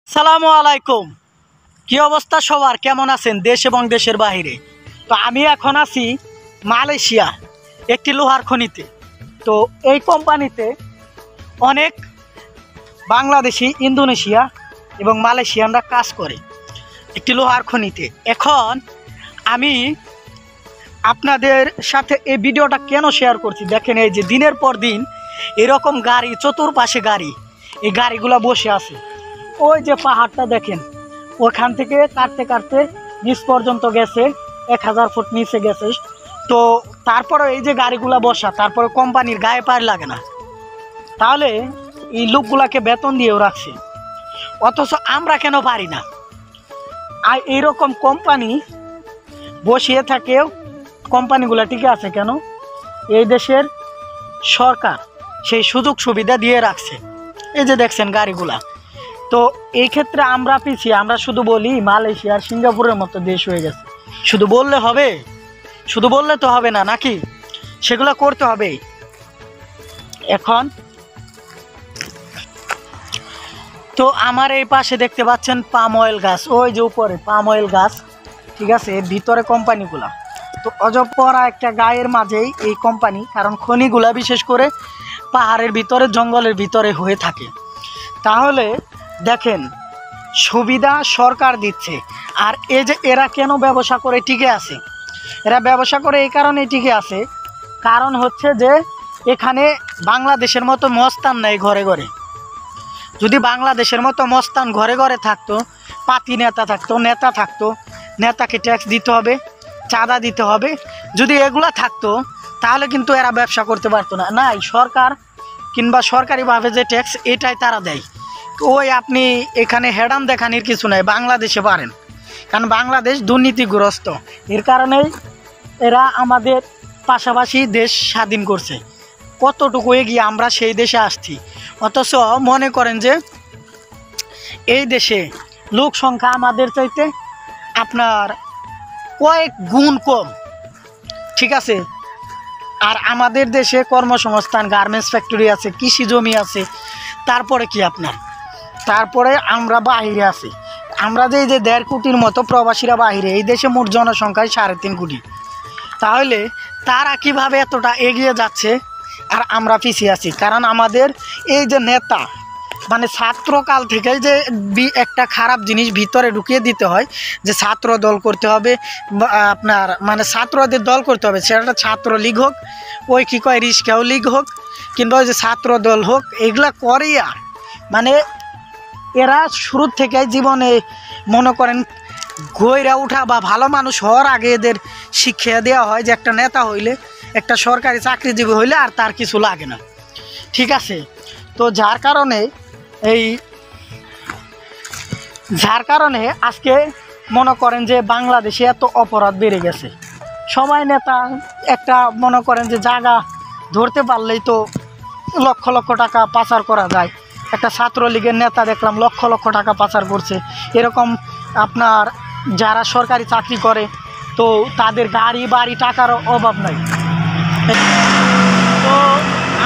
আসসালামু আলাইকুম। কি অবস্থা সবার, কেমন আছেন দেশ এবং দেশের বাইরে? তো আমি এখন আছি মালয়েশিয়া একটি লোহার খনিতে। তো এই কোম্পানিতে অনেক বাংলাদেশি, ইন্দোনেশিয়া এবং মালয়েশিয়ানরা কাজ করে একটি লোহার খনিতে। এখন আমি আপনাদের সাথে এই ভিডিওটা কেন শেয়ার করছি দেখেন, এই যে দিনের পর দিন এরকম গাড়ি, চতুর্পাশে গাড়ি, এই গাড়িগুলা বসে আছে। ওই যে পাহাড়টা দেখেন, ওখান থেকে কাটতে কাটতে নিচ পর্যন্ত গেছে, 1000 ফুট নিচে গেছে। তো তারপরে এই যে গাড়িগুলা বসা, তারপরে কোম্পানির গায়ে পার লাগে না, তাহলে এই লোকগুলাকে বেতন দিয়েও রাখছে, অথচ আমরা কেন পারি না? আর এইরকম কোম্পানি বসিয়ে থাকেও কোম্পানিগুলা টিকে আছে কেন? এই দেশের সরকার সেই সুযোগ সুবিধা দিয়ে রাখছে। এই যে দেখছেন গাড়িগুলা। তো এই ক্ষেত্রে আমরা পিছিয়ে, আমরা শুধু বলি মালয়েশিয়া আর সিঙ্গাপুরের মতো দেশ হয়ে গেছে। শুধু বললে হবে? শুধু বললে তো হবে না, নাকি? সেগুলো করতে হবে। এখন তো আমার এই পাশে দেখতে পাচ্ছেন পাম অয়েল গাছ, ওই যে উপরে পাম অয়েল গাছ, ঠিক আছে, এর ভিতরে কোম্পানিগুলা। তো অজপরা একটা গায়ের মাঝেই এই কোম্পানি, কারণ খনিগুলা বিশেষ করে পাহাড়ের ভিতরে, জঙ্গলের ভিতরে হয়ে থাকে। তাহলে দেখেন, সুবিধা সরকার দিচ্ছে, আর এই যে এরা কেন ব্যবসা করে টিকে আছে? এরা ব্যবসা করে এই কারণে টিকে আছে, কারণ হচ্ছে যে এখানে বাংলাদেশের মতো মস্তান নেই ঘরে ঘরে। যদি বাংলাদেশের মতো মস্তান ঘরে ঘরে থাকতো, পাতি নেতা থাকতো, নেতাকে ট্যাক্স দিতে হবে, চাঁদা দিতে হবে, যদি এগুলা থাকতো তাহলে কিন্তু এরা ব্যবসা করতে পারতো না। নাই, সরকার কিংবা সরকারিভাবে যে ট্যাক্স, এটাই তারা দেয়। ওই আপনি এখানে হেডাম দেখানির কিছু নাই, বাংলাদেশে পারেন, কারণ বাংলাদেশ দুর্নীতিগ্রস্ত। এর কারণেই এরা আমাদের পাশাপাশি দেশ স্বাধীন করছে। কতটুকু এগিয়ে আমরা সেই দেশে আসছি, অথচ মনে করেন যে এই দেশে লোক সংখ্যা আমাদের চাইতে আপনার কয়েক গুণ কম, ঠিক আছে। আর আমাদের দেশে কর্মসংস্থান, গার্মেন্টস ফ্যাক্টরি আছে, কৃষি জমি আছে, তারপরে কি আপনার, তারপরে আমরা বাহিরে আছি। আমরা যে 1.5 কোটির মতো প্রবাসীরা বাহিরে, এই দেশে মোট জনসংখ্যায় 3.5 কোটি। তাহলে তারা কিভাবে এতটা এগিয়ে যাচ্ছে আর আমরা পিছিয়ে আছি? কারণ আমাদের এই যে নেতা, মানে ছাত্রকাল থেকে যে একটা খারাপ জিনিস ভিতরে ঢুকিয়ে দিতে হয়, যে ছাত্র দল করতে হবে, আপনার মানে ছাত্রদের দল করতে হবে, সেটা ছাত্রলীগ হোক, ওই কী কয় রিস্কাও লীগ হোক, কিংবা ওই যে ছাত্র দল হোক, এগুলা করিয়া মানে এরা শুরুর থেকে জীবনে মনে করেন গইরা উঠা বা ভালো মানুষ হওয়ার আগে এদের শিক্ষা দেওয়া হয় যে একটা নেতা হইলে, একটা সরকারি চাকরিজীবী হইলে আর তার কিছু লাগে না, ঠিক আছে। তো যার কারণে আজকে মনে করেন যে বাংলাদেশে এত অপরাধ বেড়ে গেছে। সবাই নেতা, একটা মনে করেন যে জায়গা ধরতে পারলেই তো লক্ষ লক্ষ টাকা পাচার করা যায়। একটা ছাত্রলীগের নেতা দেখলাম লক্ষ লক্ষ টাকা পাচার করছে। এরকম আপনার যারা সরকারি চাকরি করে, তো তাদের গাড়ি বাড়ি টাকার অভাব নাই। তো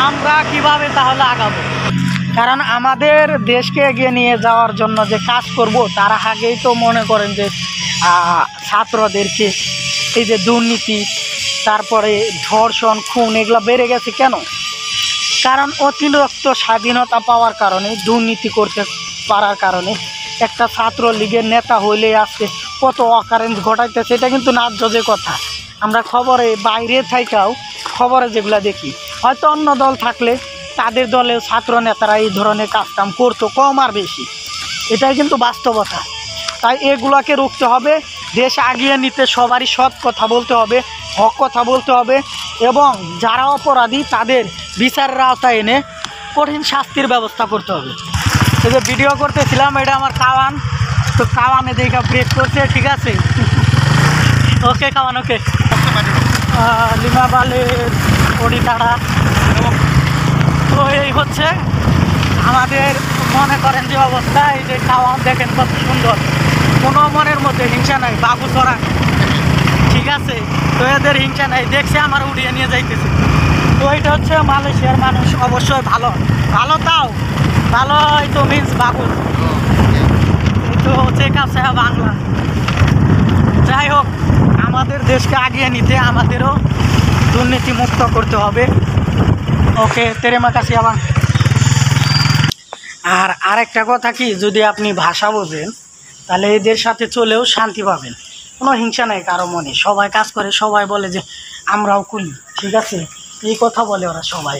আমরা কিভাবে তাহলে আগাবো? কারণ আমাদের দেশকে এগিয়ে নিয়ে যাওয়ার জন্য যে কাজ করব, তার আগেই তো মনে করেন যে ছাত্রদেরকে এই যে দুর্নীতি, তারপরে ধর্ষণ, খুন, এগুলো বেড়ে গেছে কেন? কারণ অতিরিক্ত স্বাধীনতা পাওয়ার কারণে, দুর্নীতি করতে পারার কারণে একটা ছাত্রলীগের নেতা হইলে আজকে কত অকারেন্স ঘটাইতেছে, এটা কিন্তু ন্যায্য যে কথা। আমরা খবরে বাইরে থাকাও খবরে যেগুলো দেখি, হয়তো অন্য দল থাকলে তাদের দলে ছাত্র নেতারা এই ধরনের কাজকাম করতো কম আর বেশি, এটাই কিন্তু বাস্তবতা। তাই এগুলোকে রুখতে হবে, দেশ আগিয়ে নিতে সবারই সৎ কথা বলতে হবে, হক কথা বলতে হবে, এবং যারা অপরাধী তাদের বিচারের আওতায় এনে কঠিন শাস্তির ব্যবস্থা করতে হবে। এই যে ভিডিও করতেছিলাম, এটা আমার কাওয়ান, তো কাওয়ানে দেখা ব্রেক করছে, ঠিক আছে। ওকে কাওয়ান, ওকে। লিমাবালের ওড়িটাড়া। তো এই হচ্ছে আমাদের মনে করেন যে অবস্থা। এই যে কাওয়ান দেখেন কত সুন্দর, কোনো মনের মধ্যে হিংসা নাই, বাবু চড়া, ঠিক আছে। তো এদের হিংসা নাই, দেখছে আমার উড়িয়ে নিয়ে যাইতেছে। তো এটা হচ্ছে মালয়েশিয়ার মানুষ, অবশ্যই ভালো, তাও ভালো, তো মিন্স বাবু। চেক আছে বাংলা। যাই হোক, আমাদের দেশকে আগিয়ে নিতে আমাদেরও দুর্নীতি মুক্ত করতে হবে। ওকে, তেরে মাকাশি আবার। আর আরেকটা কথা কি, যদি আপনি ভাষা বোঝেন তাহলে এদের সাথে চলেও শান্তি পাবেন। কোনো হিংসা নেই কারো মনে, সবাই কাজ করে, সবাই বলে যে আমরাও করি, ঠিক আছে, এই কথা বলে ওরা সবাই।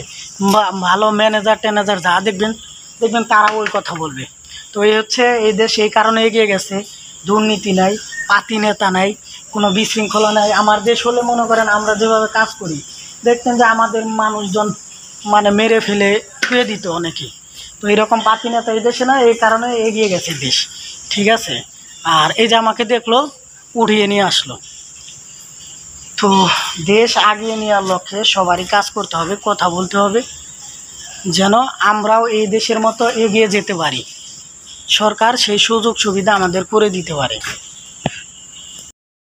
ভালো ম্যানেজার ট্যানেজার যা দেখবেন দেখবেন তারা ওই কথা বলবে। তো এই হচ্ছে এই দেশ এই কারণে এগিয়ে গেছে, দুর্নীতি নাই, পাতি নেতা নাই, কোনো বিশৃঙ্খলা নাই। আমার দেশ হলে মনে করেন আমরা যেভাবে কাজ করি দেখতেন যে আমাদের মানুষজন মানে মেরে ফেলে ছুঁয়ে দিত অনেকেই। তো এরকম পাতি নেতা এই দেশে না, এই কারণে এগিয়ে গেছে দেশ, ঠিক আছে। আর এই যে আমাকে দেখলো উঠিয়ে নিয়ে আসলো। তো দেশ আগিয়ে নেওয়ার লক্ষ্যে সবারই কাজ করতে হবে, কথা বলতে হবে, যেন আমরাও এই দেশের মতো এগিয়ে যেতে পারি। সরকার সেই সুযোগ সুবিধা আমাদের করে দিতে পারে।